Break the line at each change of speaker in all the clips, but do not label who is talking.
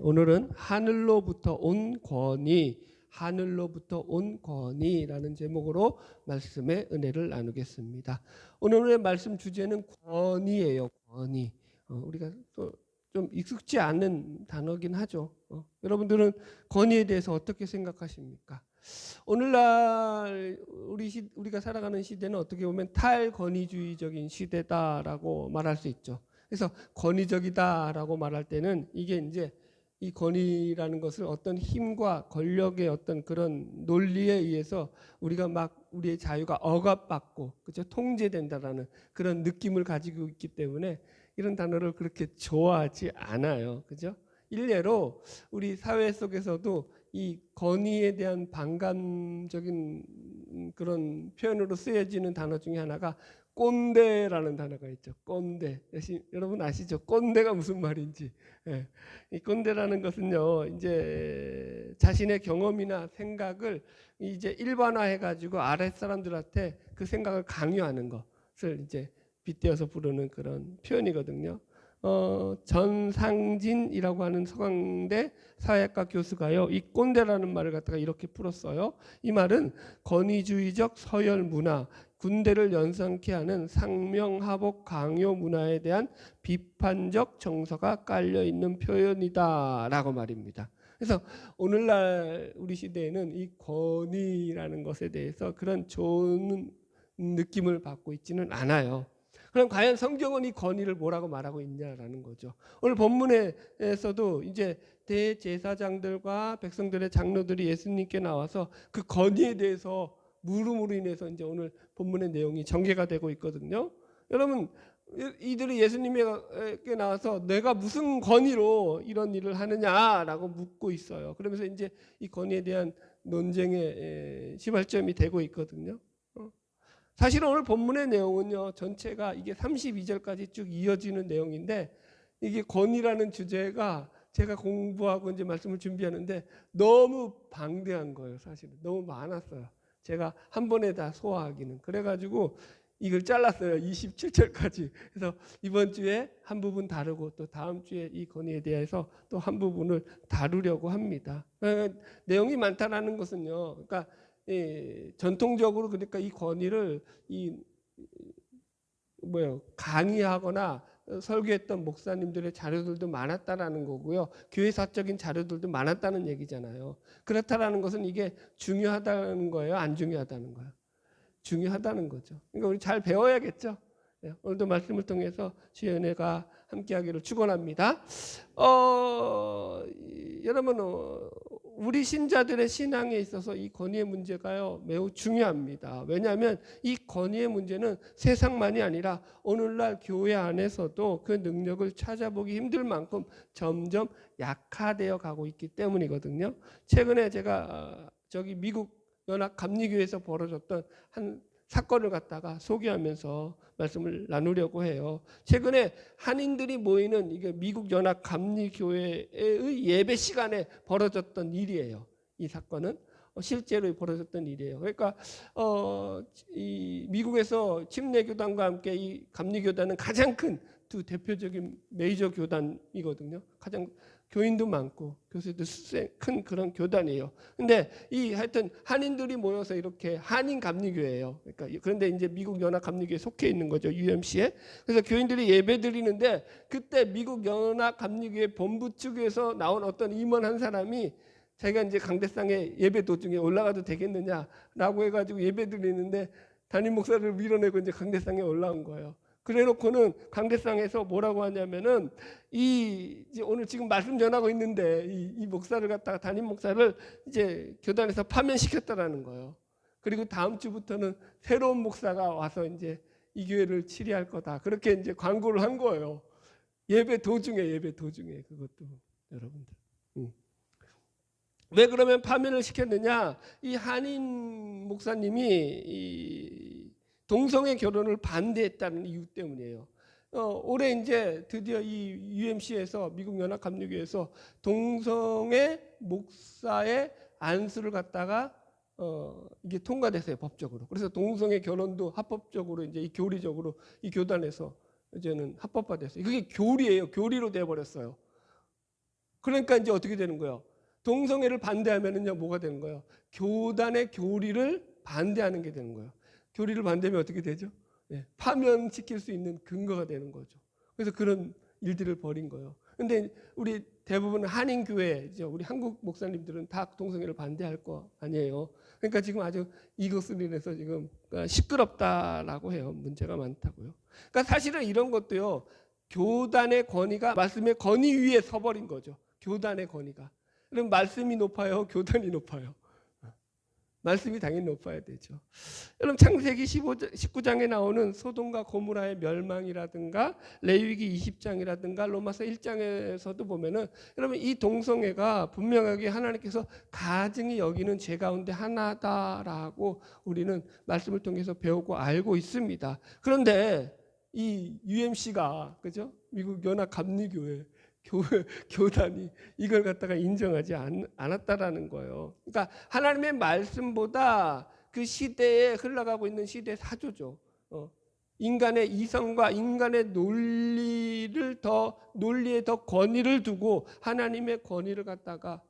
오늘은 하늘로부터 온 권위, 하늘로부터 온 권위라는 제목으로 말씀의 은혜를 나누겠습니다. 오늘의 말씀 주제는 권위예요. 권위. 우리가 또 좀 익숙지 않은 단어긴 하죠. 여러분들은 권위에 대해서 어떻게 생각하십니까? 오늘날 우리가 살아가는 시대는 어떻게 보면 탈권위주의적인 시대다라고 말할 수 있죠. 그래서 권위적이다라고 말할 때는 이게 이제 이 권위라는 것을 어떤 힘과 권력의 어떤 그런 논리에 의해서 우리가 막 우리의 자유가 억압받고 그죠? 통제된다라는 그런 느낌을 가지고 있기 때문에 이런 단어를 그렇게 좋아하지 않아요. 그죠? 일례로 우리 사회 속에서도 이 권위에 대한 반감적인 그런 표현으로 쓰여지는 단어 중에 하나가 꼰대라는 단어가 있죠. 꼰대. 여러분 아시죠? 꼰대가 무슨 말인지. 예. 이 꼰대라는 것은요, 이제 자신의 경험이나 생각을 이제 일반화해가지고 아랫 사람들한테 그 생각을 강요하는 것을 이제 빗대어서 부르는 그런 표현이거든요. 전상진이라고 하는 서강대 사회학과 교수가요, 이 꼰대라는 말을 갖다가 이렇게 풀었어요. 이 말은 권위주의적 서열 문화, 군대를 연상케 하는 상명하복 강요 문화에 대한 비판적 정서가 깔려 있는 표현이다라고 말입니다. 그래서 오늘날 우리 시대에는 이 권위라는 것에 대해서 그런 좋은 느낌을 받고 있지는 않아요. 그럼 과연 성경은 이 권위를 뭐라고 말하고 있냐라는 거죠. 오늘 본문에서도 이제 대제사장들과 백성들의 장로들이 예수님께 나와서 그 권위에 대해서 물음으로 인해서 이제 오늘 본문의 내용이 전개가 되고 있거든요. 여러분, 이들이 예수님에게 나와서 내가 무슨 권위로 이런 일을 하느냐라고 묻고 있어요. 그러면서 이제 이 권위에 대한 논쟁의 시발점이 되고 있거든요. 사실 오늘 본문의 내용은요, 전체가 이게 32절까지 쭉 이어지는 내용인데, 이게 권위라는 주제가 제가 공부하고 이제 말씀을 준비하는데 너무 방대한 거예요. 사실은 너무 많았어요. 제가 한 번에 다 소화하기는. 그래가지고 이걸 잘랐어요. 27절까지. 그래서 이번 주에 한 부분 다루고 또 다음 주에 이 권위에 대해서 또 한 부분을 다루려고 합니다. 내용이 많다라는 것은요, 그러니까 전통적으로 그러니까 이 권위를 강의하거나 설교했던 목사님들의 자료들도 많았다라는 거고요. 교회사적인 자료들도 많았다는 얘기잖아요. 그렇다라는 것은 이게 중요하다는 거예요? 안 중요하다는 거예요? 중요하다는 거죠. 그러니까 우리 잘 배워야겠죠. 오늘도 말씀을 통해서 주의 은혜가 함께하기를 축원합니다. 여러분, 우리 신자들의 신앙에 있어서 이 권위의 문제가요 매우 중요합니다. 왜냐하면 이 권위의 문제는 세상만이 아니라 오늘날 교회 안에서도 그 능력을 찾아보기 힘들 만큼 점점 약화되어 가고 있기 때문이거든요. 최근에 제가 미국 연합 감리교회에서 벌어졌던 한 사건을 갖다가 소개하면서 말씀을 나누려고 해요. 최근에 한인들이 모이는 이게 미국 연합 감리교회의 예배 시간에 벌어졌던 일이에요. 이 사건은 실제로 벌어졌던 일이에요. 그러니까 이 미국에서 침례교단과 함께 이 감리교단은 가장 큰 두 대표적인 메이저 교단이거든요. 가장 교인도 많고 교수도 큰 그런 교단이에요. 근데 하여튼 한인들이 모여서 이렇게 한인 감리교회예요. 그러니까 그런데 이제 미국 연합 감리교회에 속해 있는 거죠, UMC에. 그래서 교인들이 예배 드리는데 그때 미국 연합 감리교회 본부 측에서 나온 어떤 임원 한 사람이 자기가 이제 강대상에 예배 도중에 올라가도 되겠느냐라고 해가지고 예배 드리는데 담임 목사를 밀어내고 이제 강대상에 올라온 거예요. 그래놓고는 강대상에서 뭐라고 하냐면은 이제 오늘 지금 말씀 전하고 있는데 이 목사를 갖다가 담임 목사를 이제 교단에서 파면시켰다라는 거예요. 그리고 다음 주부터는 새로운 목사가 와서 이제 이 교회를 치리할 거다. 그렇게 이제 광고를 한 거예요. 예배 도중에 그것도 여러분들. 왜 그러면 파면을 시켰느냐? 이 한인 목사님이 동성애 결혼을 반대했다는 이유 때문이에요. 올해 이제 드디어 이 UMC에서 미국 연합 감리교회에서 동성애 목사의 안수를 갖다가 이게 통과됐어요, 법적으로. 그래서 동성애 결혼도 합법적으로 이제 이 교리적으로 이 교단에서 이제는 합법화됐어요. 그게 교리예요. 교리로 돼 버렸어요. 그러니까 이제 어떻게 되는 거예요? 동성애를 반대하면은요, 뭐가 되는 거예요? 교단의 교리를 반대하는 게 되는 거예요. 교리를 반대하면 어떻게 되죠? 예, 파면시킬 수 있는 근거가 되는 거죠. 그래서 그런 일들을 벌인 거예요. 근데 우리 대부분 한인교회죠. 우리 한국 목사님들은 다 동성애를 반대할 거 아니에요. 그러니까 지금 아주 이것으로 인해서 지금 시끄럽다라고 해요. 문제가 많다고요. 그러니까 사실은 이런 것도요, 교단의 권위가 말씀의 권위 위에 서버린 거죠. 교단의 권위가. 그럼 말씀이 높아요? 교단이 높아요? 말씀이 당연히 높아야 되죠. 여러분 창세기 19장에 나오는 소돔과 고모라의 멸망이라든가 레위기 20장이라든가 로마서 1장에서도 보면은 여러분 이 동성애가 분명하게 하나님께서 가증히 여기는 죄 가운데 하나다라고 우리는 말씀을 통해서 배우고 알고 있습니다. 그런데 이 UMC가 그죠? 미국 연합 감리교회 교단이 이걸 갖다가 인정하지 않았다라는 거예요. 그러니까 하나님의 말씀보다 그 시대에 흘러가고 있는 시대 사조죠. 인간의 이성과 인간의 논리에 더 권위를 두고 하나님의 권위를 갖다가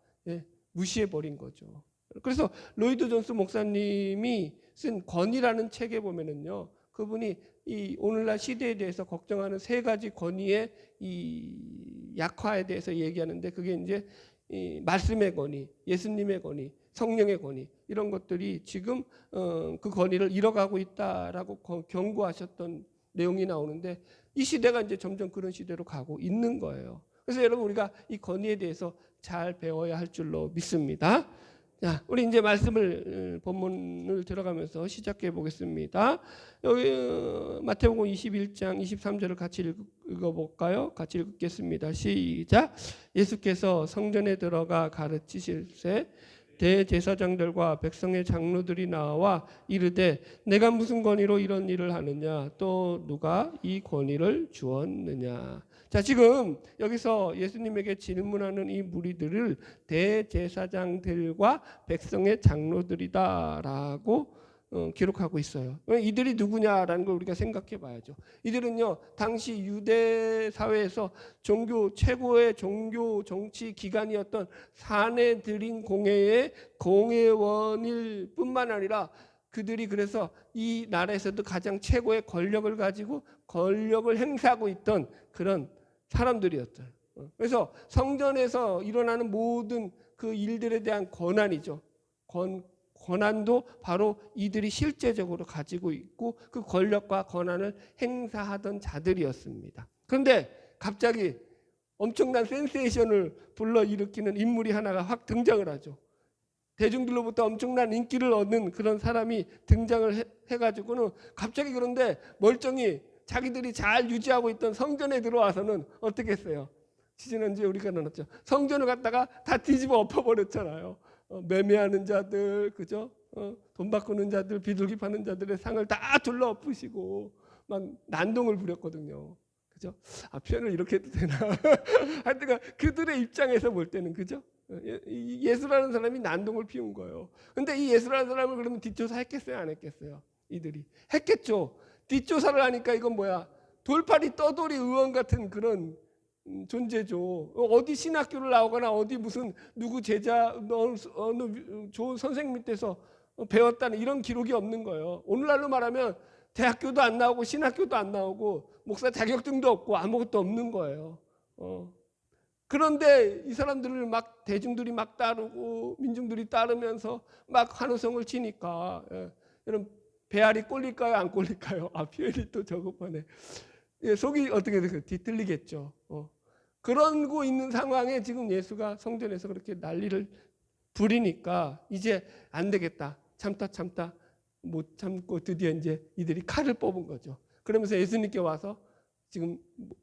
무시해 버린 거죠. 그래서 로이드 존스 목사님이 쓴 권위라는 책에 보면은요, 그분이 이 오늘날 시대에 대해서 걱정하는 세 가지 권위의 이 약화에 대해서 얘기하는데 그게 이제 이 말씀의 권위, 예수님의 권위, 성령의 권위 이런 것들이 지금 그 권위를 잃어가고 있다라고 경고하셨던 내용이 나오는데 이 시대가 이제 점점 그런 시대로 가고 있는 거예요. 그래서 여러분 우리가 이 권위에 대해서 잘 배워야 할 줄로 믿습니다. 자, 우리 이제 말씀을 본문을 들어가면서 시작해 보겠습니다. 여기 마태복음 21장 23절을 같이 읽어볼까요? 같이 읽겠습니다. 시작. 예수께서 성전에 들어가 가르치실새 대제사장들과 백성의 장로들이 나와 이르되 내가 무슨 권위로 이런 일을 하느냐 또 누가 이 권위를 주었느냐. 자, 지금 여기서 예수님에게 질문하는 이 무리들을 대제사장들과 백성의 장로들이다라고 기록하고 있어요. 이들이 누구냐라는 걸 우리가 생각해 봐야죠. 이들은요, 당시 유대 사회에서 최고의 종교 정치 기관이었던 사내들인 공회의 공회원일 뿐만 아니라 그들이 그래서 이 나라에서도 가장 최고의 권력을 가지고 권력을 행사하고 있던 그런 사람들이었어요. 그래서 성전에서 일어나는 모든 그 일들에 대한 권한이죠. 권한도 바로 이들이 실제적으로 가지고 있고 그 권력과 권한을 행사하던 자들이었습니다. 그런데 갑자기 엄청난 센세이션을 불러일으키는 인물이 하나가 확 등장을 하죠. 대중들로부터 엄청난 인기를 얻는 그런 사람이 등장을 해가지고는 갑자기 그런데 멀쩡히 자기들이 잘 유지하고 있던 성전에 들어와서는 어떻게 했어요? 지지난주에 우리가 나눴죠. 성전을 갖다가 다 뒤집어 엎어버렸잖아요. 매매하는 자들, 그죠? 돈 바꾸는 자들, 비둘기 파는 자들의 상을 다 둘러 엎으시고 막 난동을 부렸거든요. 그죠? 표현을 이렇게 해도 되나? 하여튼 그들의 입장에서 볼 때는 그죠? 예수라는 사람이 난동을 피운 거예요. 근데 이 예수라는 사람을 그러면 뒷조사 했겠어요? 안 했겠어요? 이들이 했겠죠. 뒷조사를 하니까 이건 뭐야? 돌팔이 떠돌이 의원 같은 그런 존재죠. 어디 신학교를 나오거나 어디 무슨 누구 제자 어느 좋은 선생님 밑에서 배웠다는 이런 기록이 없는 거예요. 오늘날로 말하면 대학교도 안 나오고 신학교도 안 나오고 목사 자격증도 없고 아무것도 없는 거예요. 그런데 이 사람들을 막 대중들이 막 따르고 민중들이 따르면서 막 환호성을 치니까 여러분 배알이 꼴릴까요? 안 꼴릴까요? 표현이 또 저급하네. 속이 어떻게 돼요? 뒤틀리겠죠. 그러고 있는 상황에 지금 예수가 성전에서 그렇게 난리를 부리니까 이제 안 되겠다. 참다 못 참고 드디어 이제 이들이 칼을 뽑은 거죠. 그러면서 예수님께 와서 지금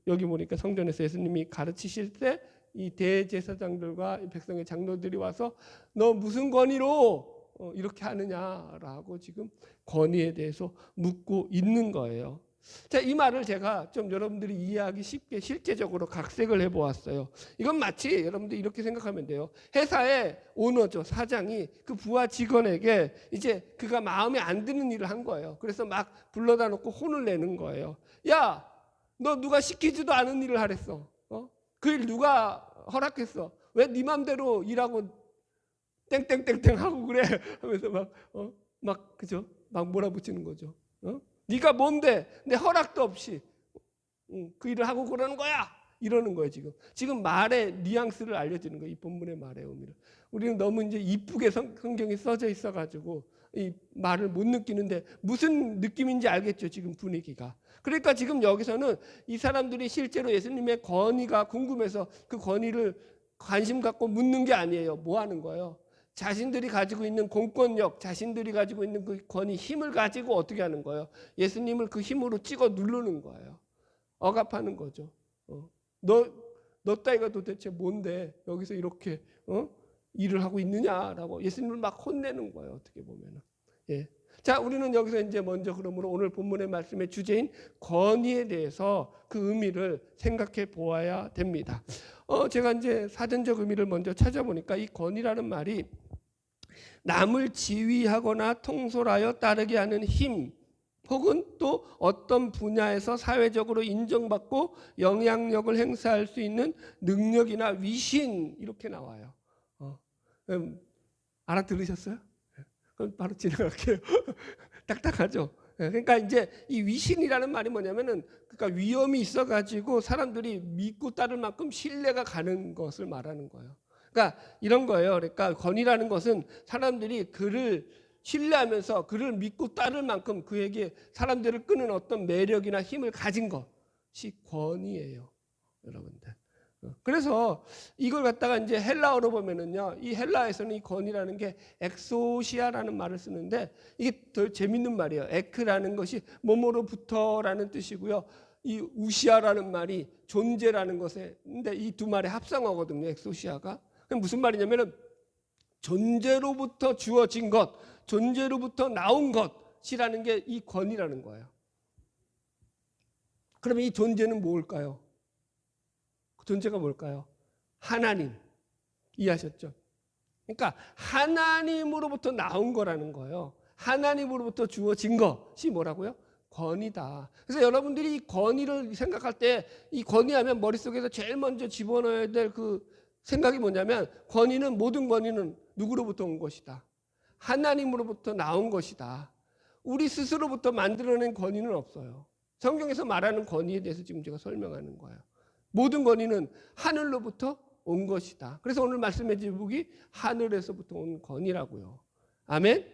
여기 보니까 성전에서 예수님이 가르치실 때 이 대제사장들과 백성의 장로들이 와서 너 무슨 권위로 이렇게 하느냐라고 지금 권위에 대해서 묻고 있는 거예요. 자, 이 말을 제가 좀 여러분들이 이해하기 쉽게 실제적으로 각색을 해보았어요. 이건 마치 여러분들 이렇게 생각하면 돼요. 회사의 오너죠, 사장이 그 부하 직원에게 이제 그가 마음에 안 드는 일을 한 거예요. 그래서 막 불러다 놓고 혼을 내는 거예요. 야, 너 누가 시키지도 않은 일을 하랬어. 그 일 누가 허락했어? 왜 네 맘대로 일하고 땡땡땡땡 하고 그래 하면서 막 그죠? 막 몰아붙이는 거죠. 네가 뭔데 내 허락도 없이 그 일을 하고 그러는 거야 이러는 거예요. 지금 말의 뉘앙스를 알려주는 거예요. 이 본문의 말의 의미를. 우리는 너무 이제 이쁘게 성경이 써져 있어가지고 이 말을 못 느끼는데 무슨 느낌인지 알겠죠. 지금 분위기가. 그러니까 지금 여기서는 이 사람들이 실제로 예수님의 권위가 궁금해서 그 권위를 관심 갖고 묻는 게 아니에요. 뭐 하는 거예요? 자신들이 가지고 있는 공권력, 자신들이 가지고 있는 그 권위, 힘을 가지고 어떻게 하는 거예요? 예수님을 그 힘으로 찍어 누르는 거예요. 억압하는 거죠. 너 따위가 도대체 뭔데 여기서 이렇게 일을 하고 있느냐라고 예수님을 막 혼내는 거예요. 어떻게 보면은. 예. 자, 우리는 여기서 이제 먼저 그러므로 오늘 본문의 말씀의 주제인 권위에 대해서 그 의미를 생각해 보아야 됩니다. 제가 이제 사전적 의미를 먼저 찾아보니까 이 권위라는 말이 남을 지휘하거나 통솔하여 따르게 하는 힘, 혹은 또 어떤 분야에서 사회적으로 인정받고 영향력을 행사할 수 있는 능력이나 위신 이렇게 나와요. 알아들으셨어요? 그럼 바로 지나갈게요. 딱딱하죠. 그러니까 이제 이 위신이라는 말이 뭐냐면은 그러니까 위험이 있어가지고 사람들이 믿고 따를 만큼 신뢰가 가는 것을 말하는 거예요. 그러니까 이런 거예요. 그러니까 권위라는 것은 사람들이 그를 신뢰하면서 그를 믿고 따를 만큼 그에게 사람들을 끄는 어떤 매력이나 힘을 가진 것이 권위예요, 여러분들. 그래서 이걸 갖다가 이제 헬라어로 보면은요, 이 헬라에서는 이 권위라는 게 엑소시아라는 말을 쓰는데 이게 더 재밌는 말이에요. 에크라는 것이 뭐뭐로부터라는 뜻이고요. 이 우시아라는 말이 존재라는 것에, 근데 이 두 말의 합성어거든요, 엑소시아가. 그럼 무슨 말이냐면은 존재로부터 주어진 것, 존재로부터 나온 것이라는 게 이 권위라는 거예요. 그러면 이 존재는 뭘까요? 그 존재가 뭘까요? 하나님. 이해하셨죠? 그러니까 하나님으로부터 나온 거라는 거예요. 하나님으로부터 주어진 것이 뭐라고요? 권위다. 그래서 여러분들이 이 권위를 생각할 때 이 권위하면 머릿속에서 제일 먼저 집어넣어야 될 그 생각이 뭐냐면 권위는 모든 권위는 누구로부터 온 것이다. 하나님으로부터 나온 것이다. 우리 스스로부터 만들어낸 권위는 없어요. 성경에서 말하는 권위에 대해서 지금 제가 설명하는 거예요. 모든 권위는 하늘로부터 온 것이다. 그래서 오늘 말씀의 제목이 하늘에서부터 온 권위라고요. 아멘?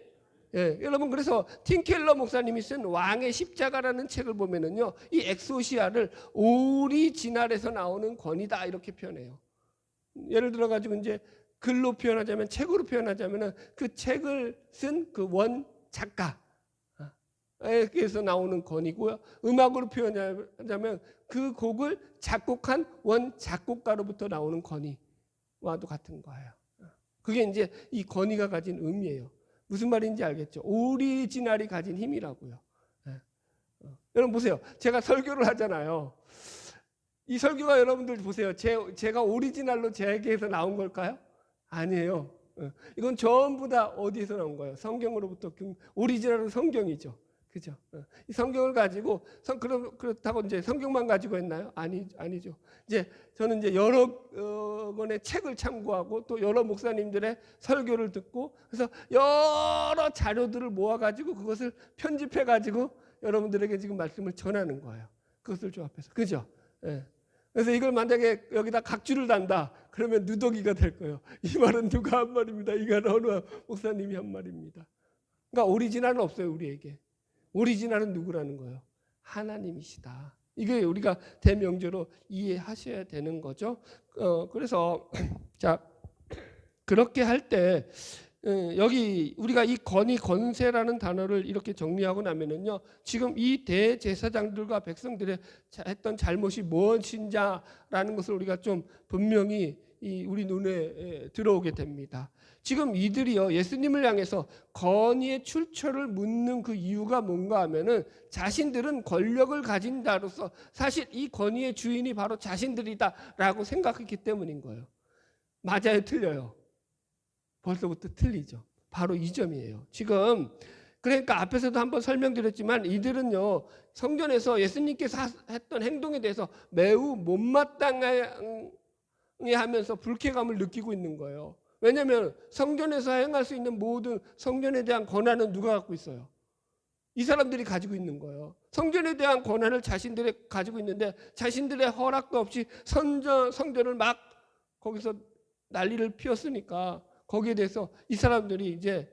예, 여러분 그래서 팀켈러 목사님이 쓴 왕의 십자가라는 책을 보면은요, 이 엑소시아를 오리지널에서 나오는 권위다 이렇게 표현해요. 예를 들어 가지고 이제 글로 표현하자면, 책으로 표현하자면은 그 책을 쓴 그 원 작가에서 나오는 권위고요. 음악으로 표현하자면 그 곡을 작곡한 원 작곡가로부터 나오는 권위와도 같은 거예요. 그게 이제 이 권위가 가진 의미예요. 무슨 말인지 알겠죠? 오리지널이 가진 힘이라고요. 여러분 보세요. 제가 설교를 하잖아요. 이 설교가 여러분들 보세요. 제가 오리지널로 제게에서 나온 걸까요? 아니에요. 이건 전부 다 어디에서 나온 거예요? 성경으로부터. 오리지널은 성경이죠. 그죠? 이 성경을 가지고 그렇다고 이제 성경만 가지고 했나요? 아니죠. 이제 저는 이제 여러 권의 책을 참고하고 또 여러 목사님들의 설교를 듣고 그래서 여러 자료들을 모아가지고 그것을 편집해가지고 여러분들에게 지금 말씀을 전하는 거예요. 그것을 조합해서. 그죠? 예. 그래서 이걸 만약에 여기다 각주를 단다 그러면 누더기가 될 거예요. 이 말은 누가 한 말입니다. 이건 어느 목사님이 한 말입니다. 그러니까 오리지널은 없어요, 우리에게. 오리지널은 누구라는 거예요? 하나님이시다. 이게 우리가 대명제로 이해하셔야 되는 거죠. 그래서 자 그렇게 할 때 여기 우리가 이 권위 권세라는 단어를 이렇게 정리하고 나면은요, 지금 이 대제사장들과 백성들의 했던 잘못이 무엇인지라는 것을 우리가 좀 분명히 우리 눈에 들어오게 됩니다. 지금 이들이요 예수님을 향해서 권위의 출처를 묻는 그 이유가 뭔가 하면은 자신들은 권력을 가진다로서 사실 이 권위의 주인이 바로 자신들이다라고 생각했기 때문인 거예요. 맞아요, 틀려요? 벌써부터 틀리죠. 바로 이 점이에요. 지금 그러니까 앞에서도 한번 설명드렸지만 이들은요 성전에서 예수님께서 했던 행동에 대해서 매우 못마땅한 하면서 불쾌감을 느끼고 있는 거예요. 왜냐하면 성전에서 행할 수 있는 모든 성전에 대한 권한은 누가 갖고 있어요? 이 사람들이 가지고 있는 거예요. 성전에 대한 권한을 자신들이 가지고 있는데 자신들의 허락도 없이 성전을 막 거기서 난리를 피웠으니까 거기에 대해서 이 사람들이 이제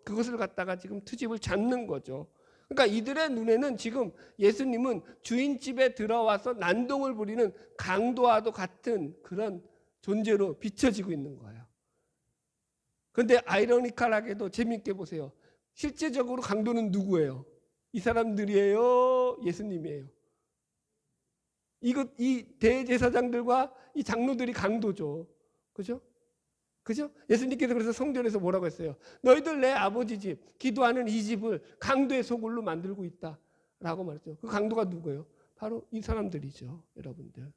그것을 갖다가 지금 트집을 잡는 거죠. 그러니까 이들의 눈에는 지금 예수님은 주인집에 들어와서 난동을 부리는 강도와도 같은 그런 존재로 비춰지고 있는 거예요. 그런데 아이러니컬하게도 재미있게 보세요. 실제적으로 강도는 누구예요? 이 사람들이에요? 예수님이에요? 이 대제사장들과 이 장로들이 강도죠. 그죠? 그죠? 예수님께서 그래서 성전에서 뭐라고 했어요? 너희들 내 아버지 집, 기도하는 이 집을 강도의 소굴로 만들고 있다 라고 말했죠. 그 강도가 누구예요? 바로 이 사람들이죠. 여러분들.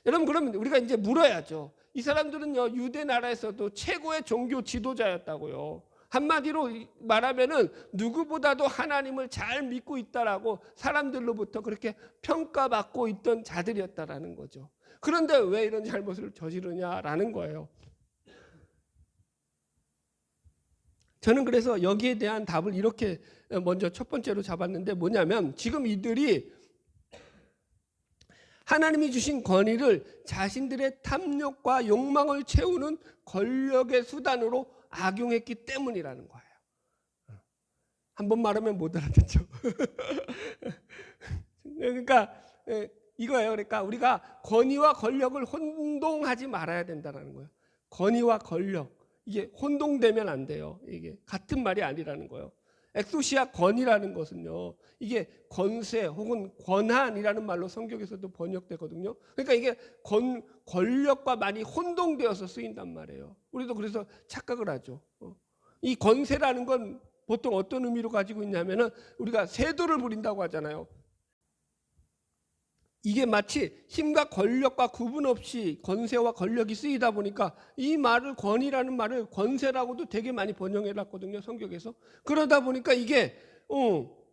여러분, 그러면 우리가 이제 물어야죠. 이 사람들은요, 유대 나라에서도 최고의 종교 지도자였다고요. 한마디로 말하면은 누구보다도 하나님을 잘 믿고 있다라고 사람들로부터 그렇게 평가받고 있던 자들이었다라는 거죠. 그런데 왜 이런 잘못을 저지르냐라는 거예요. 저는 그래서 여기에 대한 답을 이렇게 먼저 첫 번째로 잡았는데 뭐냐면 지금 이들이 하나님이 주신 권위를 자신들의 탐욕과 욕망을 채우는 권력의 수단으로 악용했기 때문이라는 거예요. 한번 말하면 못 알아듣죠. 그러니까 이거예요. 그러니까 우리가 권위와 권력을 혼동하지 말아야 된다는 거예요. 권위와 권력. 이게 혼동되면 안 돼요. 이게 같은 말이 아니라는 거예요. 엑소시아 권위라는 것은요, 이게 권세 혹은 권한이라는 말로 성경에서도 번역되거든요. 그러니까 이게 권력과 많이 혼동되어서 쓰인단 말이에요. 우리도 그래서 착각을 하죠. 이 권세라는 건 보통 어떤 의미로 가지고 있냐면은 우리가 세도를 부린다고 하잖아요. 이게 마치 힘과 권력과 구분 없이 권세와 권력이 쓰이다 보니까 이 말을 권위라는 말을 권세라고도 되게 많이 번역해놨거든요. 성경에서. 그러다 보니까 이게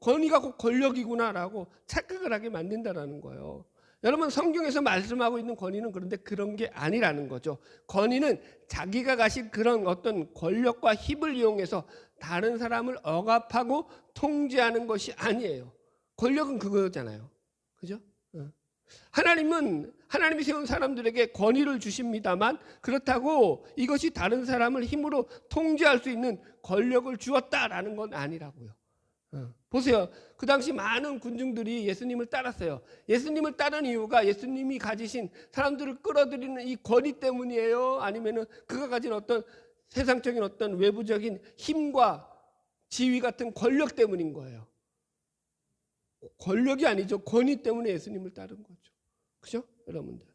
권위가 곧 권력이구나라고 착각을 하게 만든다는 거예요. 여러분, 성경에서 말씀하고 있는 권위는 그런데 그런 게 아니라는 거죠. 권위는 자기가 가진 그런 어떤 권력과 힘을 이용해서 다른 사람을 억압하고 통제하는 것이 아니에요. 권력은 그거잖아요. 그죠? 하나님이 세운 사람들에게 권위를 주십니다만 그렇다고 이것이 다른 사람을 힘으로 통제할 수 있는 권력을 주었다라는 건 아니라고요. 보세요. 그 당시 많은 군중들이 예수님을 따랐어요. 예수님을 따른 이유가 예수님이 가지신 사람들을 끌어들이는 이 권위 때문이에요? 아니면은 그가 가진 어떤 세상적인 어떤 외부적인 힘과 지위 같은 권력 때문인 거예요? 권력이 아니죠. 권위 때문에 예수님을 따른 거죠. 그죠? 여러분들.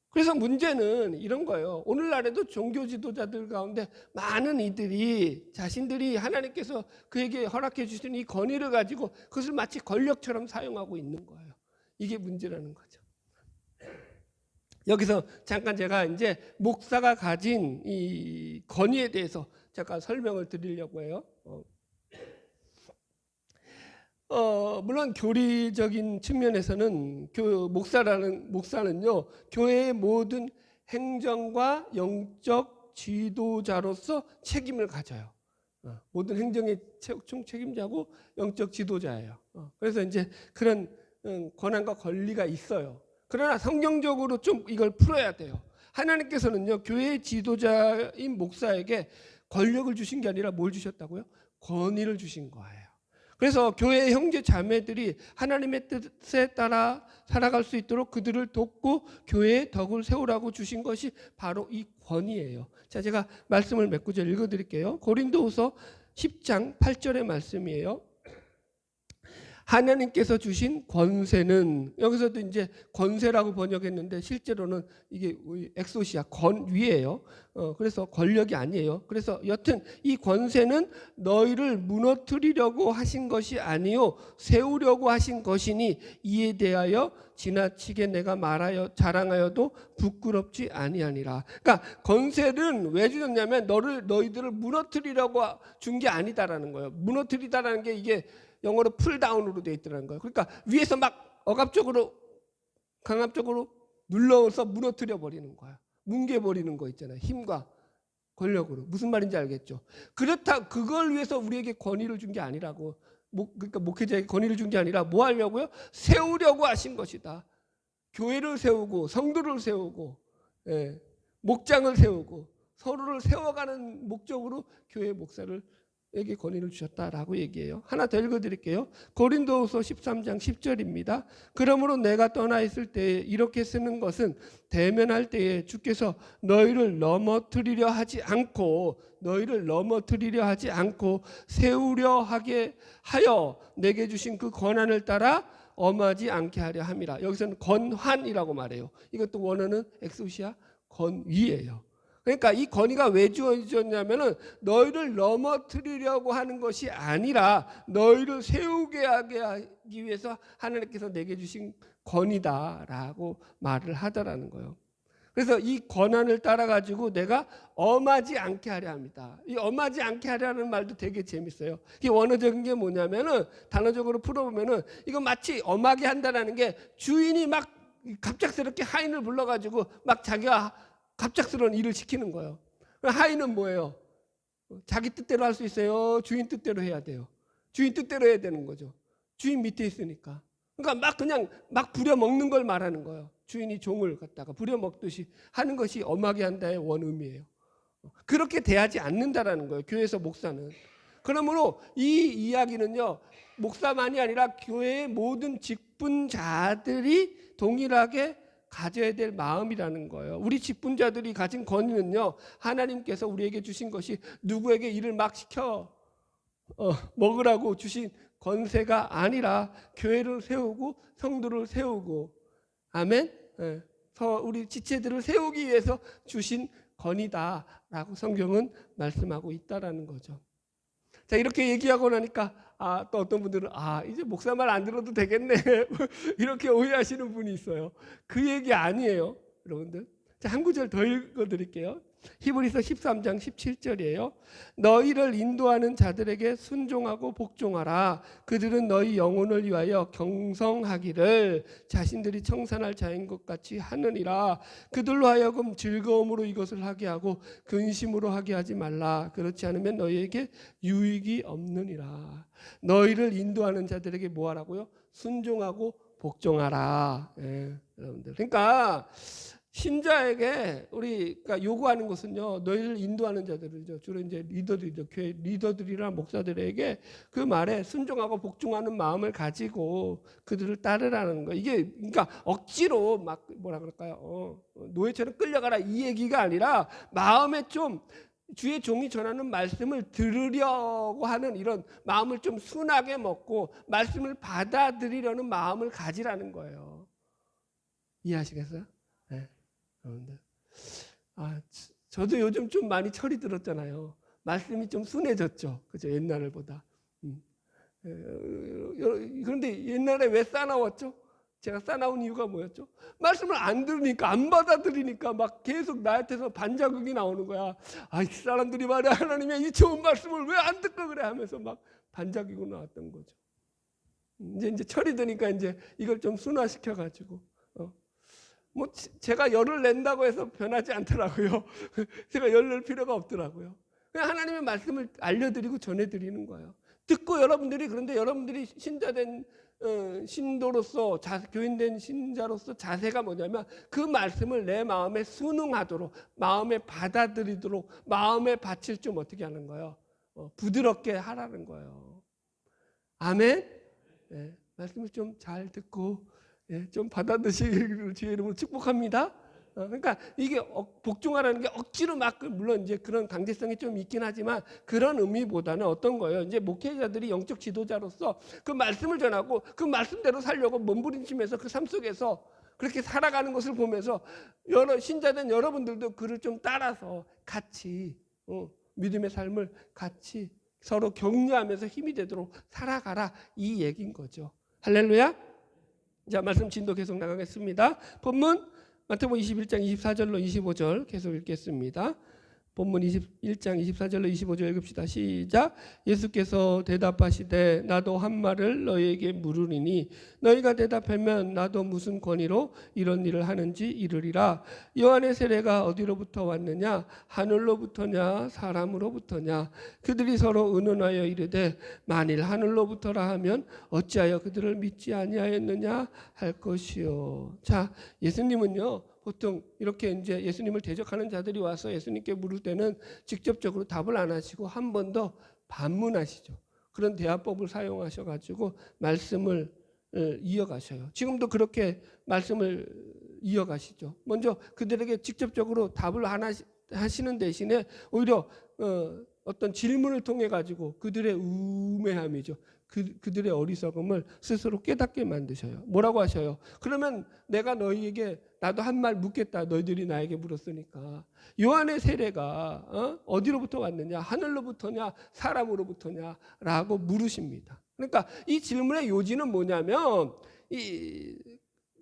그래서 문제는 이런 거예요. 오늘날에도 종교 지도자들 가운데 많은 이들이 자신들이 하나님께서 그에게 허락해 주신 이 권위를 가지고 그것을 마치 권력처럼 사용하고 있는 거예요. 이게 문제라는 거죠. 여기서 잠깐 제가 이제 목사가 가진 이 권위에 대해서 잠깐 설명을 드리려고 해요. 물론 교리적인 측면에서는 목사는요, 교회의 모든 행정과 영적 지도자로서 책임을 가져요. 모든 행정의 총책임자고 영적 지도자예요. 그래서 이제 그런 권한과 권리가 있어요. 그러나 성경적으로 좀 이걸 풀어야 돼요. 하나님께서는요, 교회의 지도자인 목사에게 권력을 주신 게 아니라 뭘 주셨다고요? 권위를 주신 거예요. 그래서 교회의 형제 자매들이 하나님의 뜻에 따라 살아갈 수 있도록 그들을 돕고 교회의 덕을 세우라고 주신 것이 바로 이 권위예요. 자, 제가 말씀을 몇 구절 읽어드릴게요. 고린도후서 10장 8절의 말씀이에요. 하나님께서 주신 권세는, 여기서도 이제 권세라고 번역했는데 실제로는 이게 엑소시아 권위예요. 그래서 권력이 아니에요. 그래서 여튼 이 권세는 너희를 무너뜨리려고 하신 것이 아니요 세우려고 하신 것이니 이에 대하여 지나치게 내가 말하여 자랑하여도 부끄럽지 아니하니라. 그러니까 권세는 왜 주셨냐면 너희들을 무너뜨리려고 준 게 아니다라는 거예요. 무너뜨리다라는 게 이게 영어로 풀다운으로 되어 있더라는 거예요. 그러니까 위에서 막 억압적으로 강압적으로 눌러서 무너뜨려 버리는 거야. 뭉개버리는 거 있잖아요. 힘과 권력으로. 무슨 말인지 알겠죠? 그렇다 그걸 위해서 우리에게 권위를 준 게 아니라고. 그러니까 목회자에게 권위를 준 게 아니라 뭐 하려고요? 세우려고 하신 것이다. 교회를 세우고 성도를 세우고 목장을 세우고 서로를 세워가는 목적으로 교회 목사를에게 권위를 주셨다라고 얘기해요. 하나 더 읽어드릴게요. 고린도후서 13장 10절입니다. 그러므로 내가 떠나 있을 때에 이렇게 쓰는 것은 대면할 때에 주께서 너희를 넘어뜨리려 하지 않고 세우려 하게 하여 내게 주신 그 권한을 따라 엄하지 않게 하려 함이라. 여기서는 권한이라고 말해요. 이것도 원어는 엑소시아 권위예요. 그러니까 이 권위가 왜 주어졌냐면은 너희를 넘어뜨리려고 하는 것이 아니라 너희를 세우게 하기 위해서 하나님께서 내게 주신 권위다라고 말을 하더라는 거예요. 그래서 이 권한을 따라 가지고 내가 엄하지 않게 하려 합니다. 이 엄하지 않게 하려는 말도 되게 재밌어요. 이 원어적인 게 뭐냐면은 단어적으로 풀어보면은 이거 마치 엄하게 한다라는 게 주인이 막 갑작스럽게 하인을 불러가지고 막 자기가 갑작스러운 일을 시키는 거예요. 하인은 뭐예요? 자기 뜻대로 할 수 있어요? 주인 뜻대로 해야 돼요? 주인 뜻대로 해야 되는 거죠. 주인 밑에 있으니까. 그러니까 막 부려먹는 걸 말하는 거예요. 주인이 종을 갖다가 부려먹듯이 하는 것이 엄하게 한다의 원의미예요. 그렇게 대하지 않는다라는 거예요. 교회에서 목사는. 그러므로 이 이야기는요. 목사만이 아니라 교회의 모든 직분자들이 동일하게 가져야 될 마음이라는 거예요. 우리 직분자들이 가진 권위는요. 하나님께서 우리에게 주신 것이 누구에게 일을 막 시켜 먹으라고 주신 권세가 아니라 교회를 세우고 성도를 세우고 아멘. 우리 지체들을 세우기 위해서 주신 권위다라고 성경은 말씀하고 있다라는 거죠. 자, 이렇게 얘기하고 나니까 또 어떤 분들은 이제 목사 말 안 들어도 되겠네 이렇게 오해하시는 분이 있어요. 그 얘기 아니에요, 여러분들. 자, 한 구절 더 읽어드릴게요. 히브리서 13장 17절이에요. 너희를 인도하는 자들에게 순종하고 복종하라. 그들은 너희 영혼을 위하여 경성하기를 자신들이 청산할 자인 것 같이 하느니라. 그들로 하여금 즐거움으로 이것을 하게 하고 근심으로 하게 하지 말라. 그렇지 않으면 너희에게 유익이 없느니라. 너희를 인도하는 자들에게 뭐 하라고요? 순종하고 복종하라. 여러분들. 그러니까 신자에게 우리가 요구하는 것은요, 너희를 인도하는 자들이죠. 주로 이제 리더들이죠. 교회 리더들이나 목사들에게 그 말에 순종하고 복종하는 마음을 가지고 그들을 따르라는 거. 이게 그러니까 억지로 막 뭐라 그럴까요? 노예처럼 끌려가라 이 얘기가 아니라 마음에 좀 주의 종이 전하는 말씀을 들으려고 하는 이런 마음을 좀 순하게 먹고 말씀을 받아들이려는 마음을 가지라는 거예요. 이해하시겠어요? 네. 여러분들. 저도 요즘 좀 많이 철이 들었잖아요. 말씀이 좀 순해졌죠. 그죠? 옛날보다. 그런데 옛날에 왜 싸나웠죠? 제가 싸나운 이유가 뭐였죠? 말씀을 안 들으니까, 안 받아들이니까 막 계속 나한테서 반자극이 나오는 거야. 이 사람들이 말이야, 하나님의 이 좋은 말씀을 왜 안 듣고 그래 하면서 막 반자극이 나왔던 거죠. 이제 철이 드니까 이제 이걸 좀 순화시켜가지고. 제가 열을 낸다고 해서 변하지 않더라고요. 제가 열 낼 필요가 없더라고요. 그냥 하나님의 말씀을 알려드리고 전해드리는 거예요. 듣고 그런데 여러분들이 신자된 신도로서 교인된 신자로서 자세가 뭐냐면 그 말씀을 내 마음에 순응하도록, 마음에 받아들이도록, 마음에 받칠 좀 어떻게 하는 거예요? 부드럽게 하라는 거예요. 아멘. 네, 말씀을 좀 잘 듣고 좀 받아드시기를 주의 이름으로 축복합니다. 그러니까 이게 복종하라는 게 억지로 막 물론 이제 그런 강제성이 좀 있긴 하지만 그런 의미보다는 어떤 거예요? 이제 목회자들이 영적 지도자로서 그 말씀을 전하고 그 말씀대로 살려고 몸부림치면서 그 삶 속에서 그렇게 살아가는 것을 보면서 신자된 여러분들도 그를 좀 따라서 같이 믿음의 삶을 같이 서로 격려하면서 힘이 되도록 살아가라 이 얘기인 거죠. 할렐루야. 자, 말씀 진도 계속 나가겠습니다. 본문 마태복음 21장 24절로 25절 계속 읽겠습니다. 본문 21장 24절로 25절 읽읍시다. 시작. 예수께서 대답하시되 나도 한 말을 너희에게 물으리니 너희가 대답하면 나도 무슨 권위로 이런 일을 하는지 이르리라. 요한의 세례가 어디로부터 왔느냐? 하늘로부터냐 사람으로부터냐? 그들이 서로 의논하여 이르되 만일 하늘로부터라 하면 어찌하여 그들을 믿지 아니하였느냐 할 것이요. 자, 예수님은요 보통 이렇게 이제 예수님을 대적하는 자들이 와서 예수님께 물을 때는 직접적으로 답을 안 하시고 한 번 더 반문하시죠. 그런 대화법을 사용하셔가지고 말씀을 이어가셔요. 지금도 그렇게 말씀을 이어가시죠. 먼저 그들에게 직접적으로 답을 안 하시는 대신에 오히려 어떤 질문을 통해 가지고 그들의 우매함이죠. 그들의 어리석음을 스스로 깨닫게 만드셔요. 뭐라고 하셔요? 그러면 내가 너희에게 나도 한 말 묻겠다. 너희들이 나에게 물었으니까. 요한의 세례가 어디로부터 왔느냐? 하늘로부터냐? 사람으로부터냐? 라고 물으십니다. 그러니까 이 질문의 요지는 뭐냐면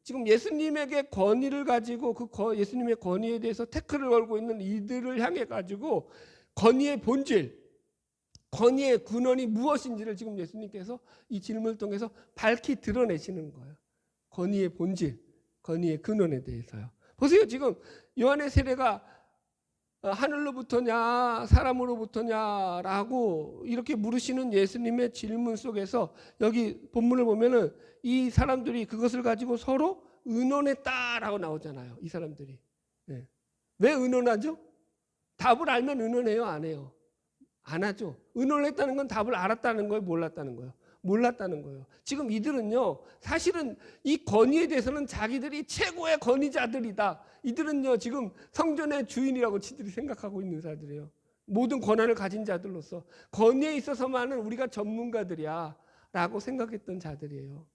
지금 예수님에게 권위를 가지고 예수님의 권위에 대해서 태클을 걸고 있는 이들을 향해 가지고 권위의 본질, 권위의 근원이 무엇인지를 지금 예수님께서 이 질문을 통해서 밝히 드러내시는 거예요. 권위의 본질, 권위의 근원에 대해서요. 보세요. 지금 요한의 세례가 하늘로부터냐 사람으로부터냐라고 이렇게 물으시는 예수님의 질문 속에서 여기 본문을 보면은 이 사람들이 그것을 가지고 서로 의논했다라고 나오잖아요. 이 사람들이. 네. 왜 의논하죠? 답을 알면 의논해요, 안 해요? 안 하죠. 의논을 했다는 건 답을 알았다는 거예요, 몰랐다는 거예요? 몰랐다는 거예요. 지금 이들은요, 사실은 이 권위에 대해서는 자기들이 최고의 권위자들이다. 이들은요, 지금 성전의 주인이라고 지들이 생각하고 있는 자들이에요. 모든 권한을 가진 자들로서 권위에 있어서만은 우리가 전문가들이야 라고 생각했던 자들이에요.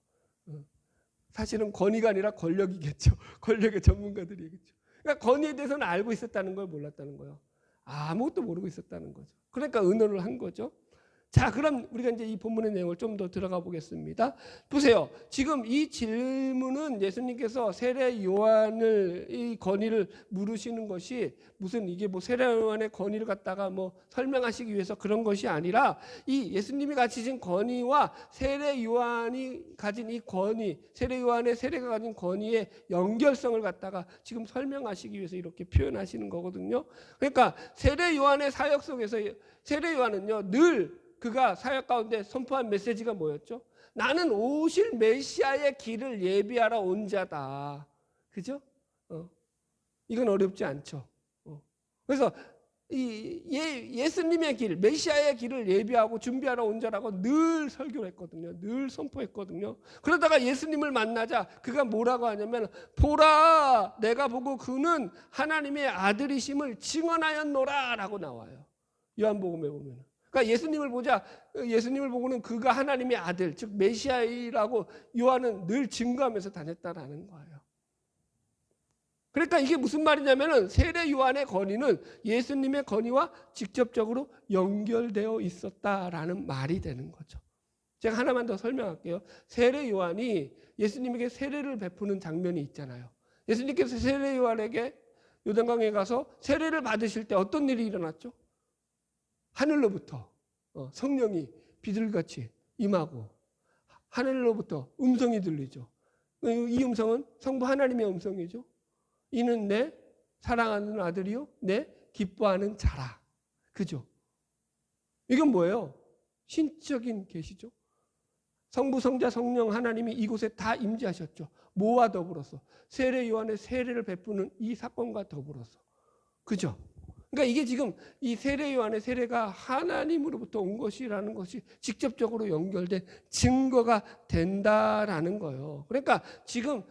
사실은 권위가 아니라 권력이겠죠. 권력의 전문가들이겠죠. 그러니까 권위에 대해서는 알고 있었다는 걸 몰랐다는 거예요. 아무것도 모르고 있었다는 거죠. 그러니까 의논을 한 거죠. 자, 그럼 우리가 이제 이 본문의 내용을 좀 더 들어가 보겠습니다. 보세요. 지금 이 질문은 예수님께서 세례 요한을 이 권위를 물으시는 것이 무슨 이게 뭐 세례 요한의 권위를 갖다가 뭐 설명하시기 위해서 그런 것이 아니라 이 예수님이 가지신 권위와 세례 요한이 가진 이 권위, 세례 요한의 세례가 가진 권위의 연결성을 갖다가 지금 설명하시기 위해서 이렇게 표현하시는 거거든요. 그러니까 세례 요한의 사역 속에서 세례 요한은요 늘 그가 사역 가운데 선포한 메시지가 뭐였죠? 나는 오실 메시아의 길을 예비하러 온 자다. 그죠? 이건 어렵지 않죠. 그래서 예수님의 길, 메시아의 길을 예비하고 준비하러 온 자라고 늘 설교를 했거든요. 늘 선포했거든요. 그러다가 예수님을 만나자 그가 뭐라고 하냐면 보라 내가 보고 그는 하나님의 아들이심을 증언하였노라 라고 나와요. 요한복음에 보면. 그러니까 예수님을 보자 예수님을 보고는 그가 하나님의 아들 즉 메시아이라고 요한은 늘 증거하면서 다녔다라는 거예요. 그러니까 이게 무슨 말이냐면은 세례 요한의 권위는 예수님의 권위와 직접적으로 연결되어 있었다라는 말이 되는 거죠. 제가 하나만 더 설명할게요. 세례 요한이 예수님에게 세례를 베푸는 장면이 있잖아요. 예수님께서 세례 요한에게 요단강에 가서 세례를 받으실 때 어떤 일이 일어났죠? 하늘로부터 성령이 비둘기같이 임하고 하늘로부터 음성이 들리죠. 이 음성은 성부 하나님의 음성이죠. 이는 내 사랑하는 아들이요 내 기뻐하는 자라. 그죠? 이건 뭐예요? 신적인 계시죠. 성부 성자 성령 하나님이 이곳에 다 임재하셨죠. 뭐와 더불어서 세례 요한의 세례를 베푸는 이 사건과 더불어서. 그죠? 그러니까 이게 지금 이 세례 요한의 세례가 하나님으로부터 온 것이라는 것이 직접적으로 연결된 증거가 된다라는 거예요. 그러니까 지금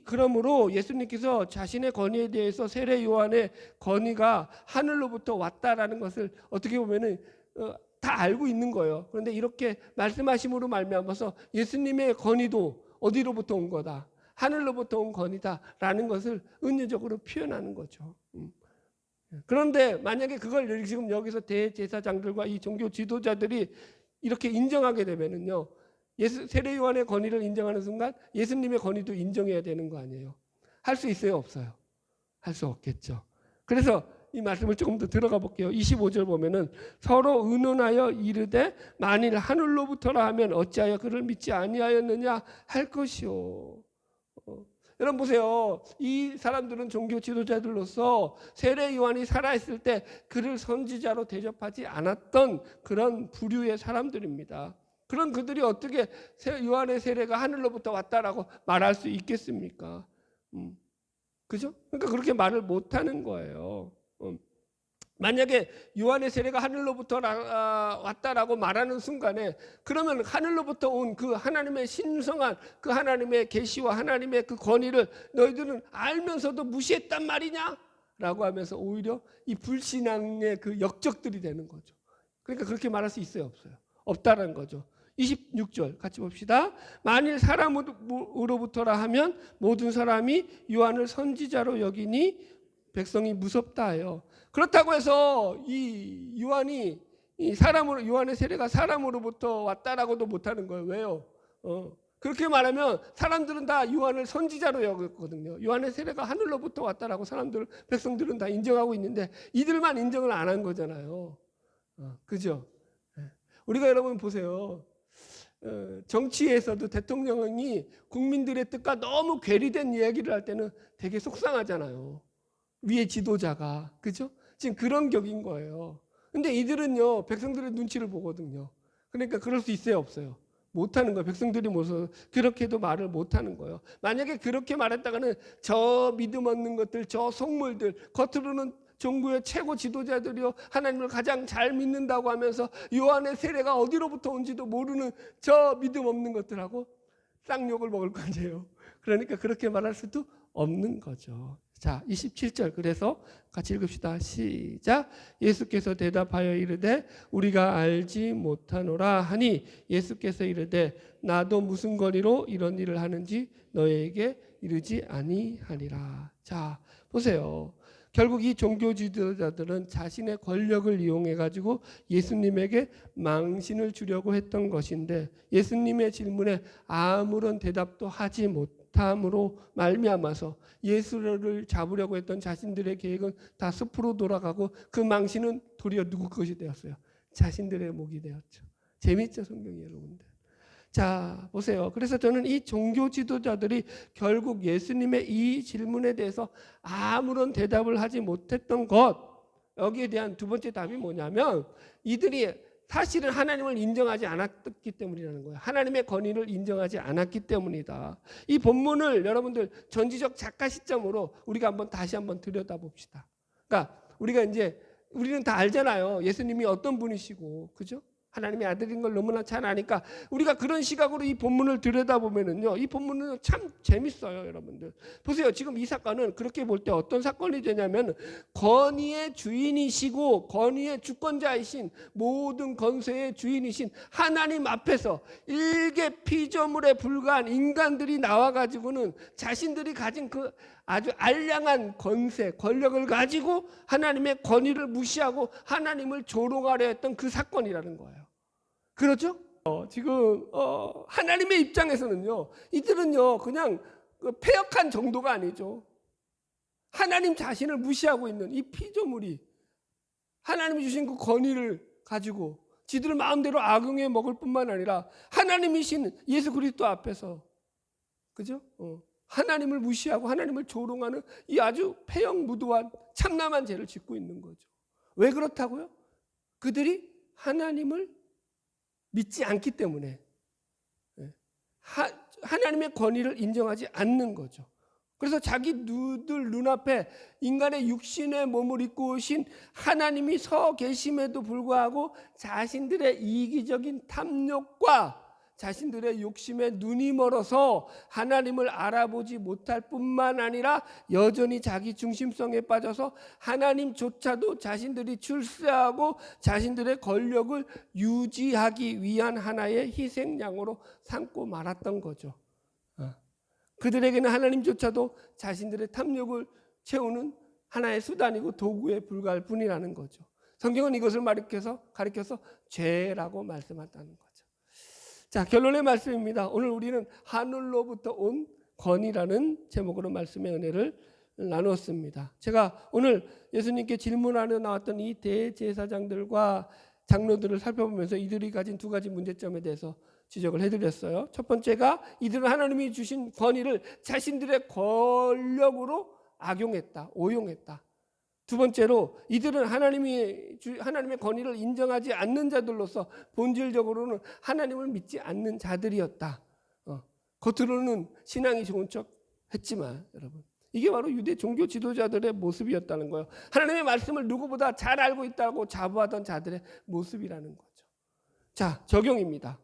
그러므로 예수님께서 자신의 권위에 대해서 세례 요한의 권위가 하늘로부터 왔다라는 것을 어떻게 보면은 다 알고 있는 거예요. 그런데 이렇게 말씀하심으로 말미암아서 예수님의 권위도 어디로부터 온 거다, 하늘로부터 온 권위다라는 것을 은유적으로 표현하는 거죠. 그런데 만약에 그걸 지금 여기서 대제사장들과 이 종교 지도자들이 이렇게 인정하게 되면은요, 세례 요한의 권위를 인정하는 순간 예수님의 권위도 인정해야 되는 거 아니에요? 할 수 있어요, 없어요? 할 수 없겠죠. 그래서 이 말씀을 조금 더 들어가 볼게요. 25절 보면은 서로 의논하여 이르되 만일 하늘로부터라 하면 어찌하여 그를 믿지 아니하였느냐 할 것이요. 여러분 보세요. 이 사람들은 종교 지도자들로서 세례 요한이 살아있을 때 그를 선지자로 대접하지 않았던 그런 부류의 사람들입니다. 그런 그들이 어떻게 요한의 세례가 하늘로부터 왔다라고 말할 수 있겠습니까? 그죠? 그러니까 그렇게 말을 못하는 거예요. 만약에 요한의 세례가 하늘로부터 왔다라고 말하는 순간에 그러면 하늘로부터 온 그 하나님의 신성한 그 하나님의 계시와 하나님의 그 권위를 너희들은 알면서도 무시했단 말이냐? 라고 하면서 오히려 이 불신앙의 그 역적들이 되는 거죠. 그러니까 그렇게 말할 수 있어요, 없어요? 없다라는 거죠. 26절 같이 봅시다. 만일 사람으로부터라 하면 모든 사람이 요한을 선지자로 여기니 백성이 무섭다 하여. 그렇다고 해서 이 요한이 요한의 세례가 사람으로부터 왔다라고도 못하는 거예요. 왜요? 그렇게 말하면 사람들은 다 요한을 선지자로 여겼거든요. 요한의 세례가 하늘로부터 왔다라고 백성들은 다 인정하고 있는데 이들만 인정을 안 한 거잖아요. 그죠? 우리가 여러분 보세요. 정치에서도 대통령이 국민들의 뜻과 너무 괴리된 이야기를 할 때는 되게 속상하잖아요. 위에 지도자가. 그죠? 지금 그런 격인 거예요. 근데 이들은요, 백성들의 눈치를 보거든요. 그러니까 그럴 수 있어요, 없어요? 못하는 거예요. 백성들이 모여서 그렇게도 말을 못하는 거예요. 만약에 그렇게 말했다가는 저 믿음 없는 것들, 저 속물들, 겉으로는 종교의 최고 지도자들이요, 하나님을 가장 잘 믿는다고 하면서 요한의 세례가 어디로부터 온지도 모르는 저 믿음 없는 것들하고 쌍욕을 먹을 거예요. 그러니까 그렇게 말할 수도 없는 거죠. 자, 27절. 그래서 같이 읽읍시다. 시작. 예수께서 대답하여 이르되 우리가 알지 못하노라 하니 예수께서 이르되 나도 무슨 권위로 이런 일을 하는지 너희에게 이르지 아니하니라. 자, 보세요. 결국 이 종교 지도자들은 자신의 권력을 이용해 가지고 예수님에게 망신을 주려고 했던 것인데 예수님의 질문에 아무런 대답도 하지 못함으로 말미암아서 예수를 잡으려고 했던 자신들의 계획은 다 숲으로 돌아가고 그 망신은 도리어 누구 것이 되었어요? 자신들의 몫이 되었죠. 재미있죠, 성경이 여러분들. 자, 보세요. 그래서 저는 이 종교 지도자들이 결국 예수님의 이 질문에 대해서 아무런 대답을 하지 못했던 것, 여기에 대한 두 번째 답이 뭐냐면 이들이 사실은 하나님을 인정하지 않았기 때문이라는 거예요. 하나님의 권위를 인정하지 않았기 때문이다. 이 본문을 여러분들 전지적 작가 시점으로 우리가 다시 한번 들여다봅시다. 그러니까 우리는 다 알잖아요. 예수님이 어떤 분이시고, 그죠? 하나님의 아들인 걸 너무나 잘 아니까 우리가 그런 시각으로 이 본문을 들여다보면은요, 이 본문은 참 재밌어요, 여러분들. 보세요. 지금 이 사건은 그렇게 볼 때 어떤 사건이 되냐면 권위의 주인이시고 권위의 주권자이신 모든 권세의 주인이신 하나님 앞에서 일개 피조물에 불과한 인간들이 나와가지고는 자신들이 가진 그 아주 알량한 권세, 권력을 가지고 하나님의 권위를 무시하고 하나님을 조롱하려 했던 그 사건이라는 거예요. 그렇죠? 지금 하나님의 입장에서는요, 이들은요 그냥 패역한 정도가 아니죠. 하나님 자신을 무시하고 있는 이 피조물이 하나님이 주신 그 권위를 가지고 지들 마음대로 악용해 먹을 뿐만 아니라 하나님이신 예수 그리스도 앞에서, 그죠? 하나님을 무시하고 하나님을 조롱하는 이 아주 패역무도한 참남한 죄를 짓고 있는 거죠. 왜 그렇다고요? 그들이 하나님을 믿지 않기 때문에, 하나님의 권위를 인정하지 않는 거죠. 그래서 자기들 눈앞에 인간의 육신의 몸을 입고 오신 하나님이 서 계심에도 불구하고 자신들의 이기적인 탐욕과 자신들의 욕심에 눈이 멀어서 하나님을 알아보지 못할 뿐만 아니라 여전히 자기 중심성에 빠져서 하나님조차도 자신들이 출세하고 자신들의 권력을 유지하기 위한 하나의 희생양으로 삼고 말았던 거죠. 그들에게는 하나님조차도 자신들의 탐욕을 채우는 하나의 수단이고 도구에 불과할 뿐이라는 거죠. 성경은 이것을 가리켜서 죄라고 말씀한다는 거죠. 자, 결론의 말씀입니다. 오늘 우리는 하늘로부터 온 권위라는 제목으로 말씀의 은혜를 나누었습니다. 제가 오늘 예수님께 질문하러 나왔던 이 대제사장들과 장로들을 살펴보면서 이들이 가진 두 가지 문제점에 대해서 지적을 해드렸어요. 첫 번째가 이들은 하나님이 주신 권위를 자신들의 권력으로 악용했다, 오용했다. 두 번째로 이들은 하나님의 권위를 인정하지 않는 자들로서 본질적으로는 하나님을 믿지 않는 자들이었다. 겉으로는 신앙이 좋은 척 했지만 여러분, 이게 바로 유대 종교 지도자들의 모습이었다는 거예요. 하나님의 말씀을 누구보다 잘 알고 있다고 자부하던 자들의 모습이라는 거죠. 자, 적용입니다.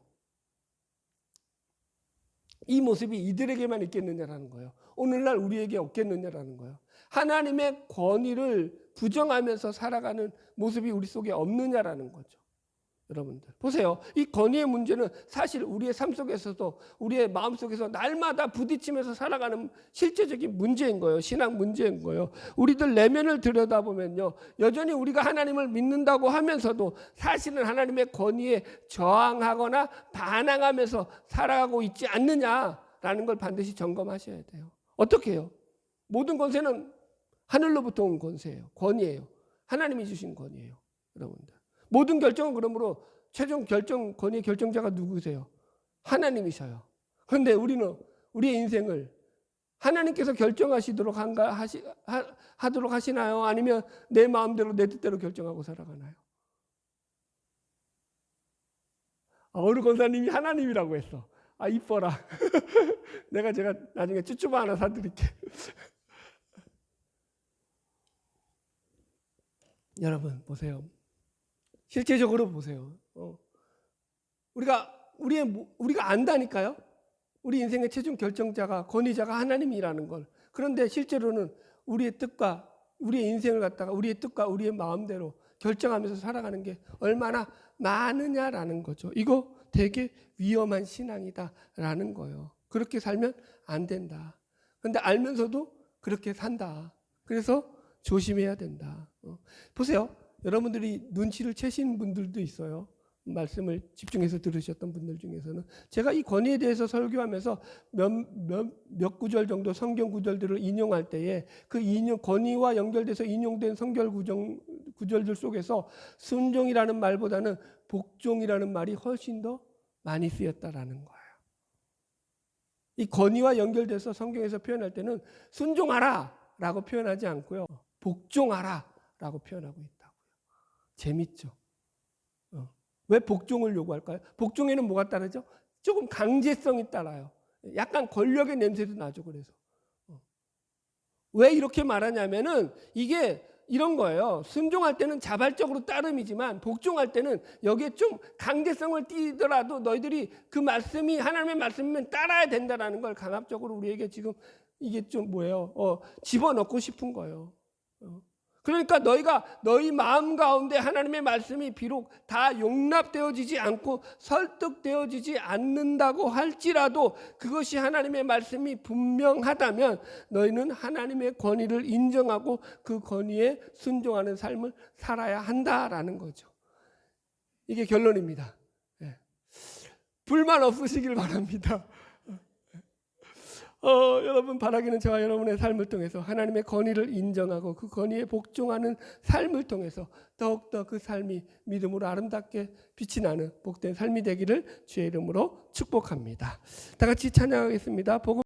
이 모습이 이들에게만 있겠느냐라는 거예요. 오늘날 우리에게 없겠느냐라는 거예요. 하나님의 권위를 부정하면서 살아가는 모습이 우리 속에 없느냐라는 거죠. 여러분들 보세요. 이 권위의 문제는 사실 우리의 삶 속에서도 우리의 마음 속에서 날마다 부딪히면서 살아가는 실제적인 문제인 거예요. 신앙 문제인 거예요. 우리들 내면을 들여다보면요, 여전히 우리가 하나님을 믿는다고 하면서도 사실은 하나님의 권위에 저항하거나 반항하면서 살아가고 있지 않느냐라는 걸 반드시 점검하셔야 돼요. 어떻게 해요? 모든 권세는 하늘로부터 온 권세예요. 권위예요. 하나님이 주신 권위예요. 여러분들 모든 결정은 그러므로 최종 결정 권위의 결정자가 누구세요? 하나님이셔요. 그런데 우리는 우리의 인생을 하나님께서 결정하시도록 하도록 하시나요? 아니면 내 마음대로 내 뜻대로 결정하고 살아가나요? 어느 권사님이 하나님이라고 했어. 아, 이뻐라. 제가 나중에 쭈쭈바 하나 사드릴게. 여러분 보세요. 실제적으로 보세요. 우리가 안다니까요. 우리 인생의 최종 결정자가 권위자가 하나님이라는 걸. 그런데 실제로는 우리의 뜻과 우리의 인생을 갖다가 우리의 뜻과 우리의 마음대로 결정하면서 살아가는 게 얼마나 많으냐라는 거죠. 이거 되게 위험한 신앙이다라는 거예요. 그렇게 살면 안 된다. 그런데 알면서도 그렇게 산다. 그래서 조심해야 된다. 보세요. 여러분들이 눈치를 채신 분들도 있어요. 말씀을 집중해서 들으셨던 분들 중에서는 제가 이 권위에 대해서 설교하면서 몇 구절 정도 성경 구절들을 인용할 때에 그 권위와 연결돼서 인용된 성경 구절들 속에서 순종이라는 말보다는 복종이라는 말이 훨씬 더 많이 쓰였다라는 거예요. 이 권위와 연결돼서 성경에서 표현할 때는 순종하라 라고 표현하지 않고요, 복종하라 라고 표현하고 있다고요. 재밌죠? 왜 복종을 요구할까요? 복종에는 뭐가 따르죠? 조금 강제성이 따라요. 약간 권력의 냄새도 나죠. 그래서 왜 이렇게 말하냐면은 이게 이런 거예요. 순종할 때는 자발적으로 따름이지만 복종할 때는 여기에 좀 강제성을 띠더라도 너희들이 그 말씀이 하나님의 말씀이면 따라야 된다라는 걸 강압적으로 우리에게 지금 이게 좀 집어넣고 싶은 거예요. 그러니까 너희 마음 가운데 하나님의 말씀이 비록 다 용납되어지지 않고 설득되어지지 않는다고 할지라도 그것이 하나님의 말씀이 분명하다면 너희는 하나님의 권위를 인정하고 그 권위에 순종하는 삶을 살아야 한다라는 거죠. 이게 결론입니다. 불만 없으시길 바랍니다. 여러분 바라기는 저와 여러분의 삶을 통해서 하나님의 권위를 인정하고 그 권위에 복종하는 삶을 통해서 더욱더 그 삶이 믿음으로 아름답게 빛이 나는 복된 삶이 되기를 주의 이름으로 축복합니다. 다 같이 찬양하겠습니다.